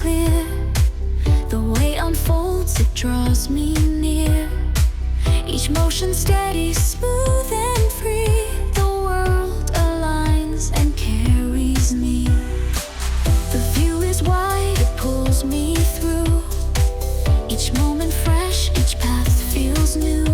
clear. The way unfolds, it draws me near. Each motion steady, smooth and free. The world aligns and carries me. The view is wide, it pulls me through. Each moment fresh, each path feels new.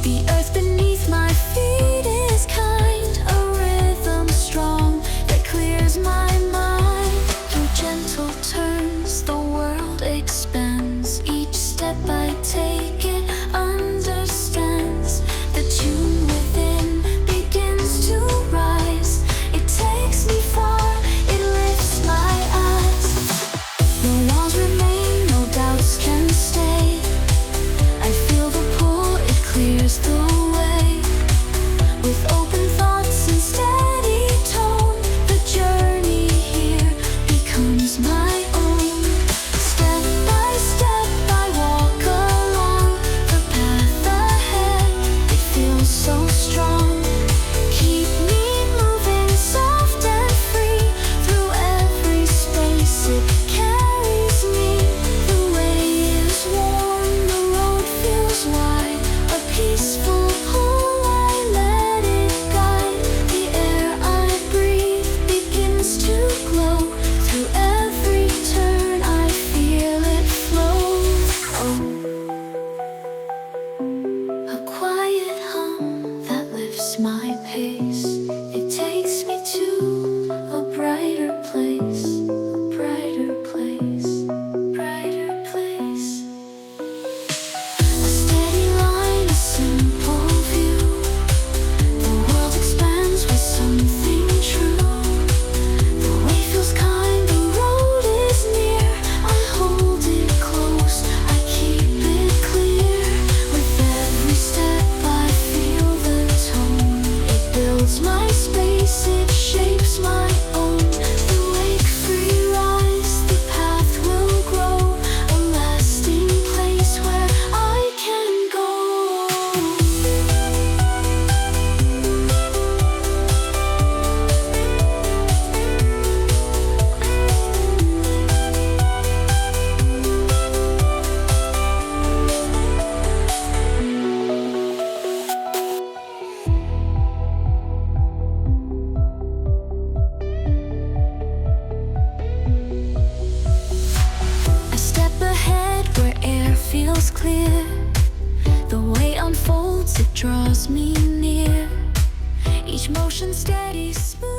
The earth beneath my feet is kind, a rhythm strong that clears my mind. Through gentle turns, the world expands. Each step I take, it understands. The tune within begins to rise. It takes me far, it lifts my eyes. No walls remain, no doubts can stay. I feel the pull, it clears the way. With open thoughts and steady tone, the journey here becomes my own. Step by step I walk along the path ahead, it feels so strong. Keep me moving soft and free. Through every space it carries me. The way is warm, the road feels wide. A peaceful pull, I let it guide. The air I breathe begins to glow. Through every turn I feel it flow. A quiet hum that lifts my pace. It takes me to a brighter place, a brighter place, brighter place. A steady line, a simple view. The world expands with something true. The way feels kind, the road is near. I hold it close, I keep it clear. With every step I feel the tone. It builds my space, it shapes my own. The wake free rise, the path will grow. A lasting place where I can go. I step ahead where air feels clear. The way unfolds, it draws me near. Each motion steady, smooth.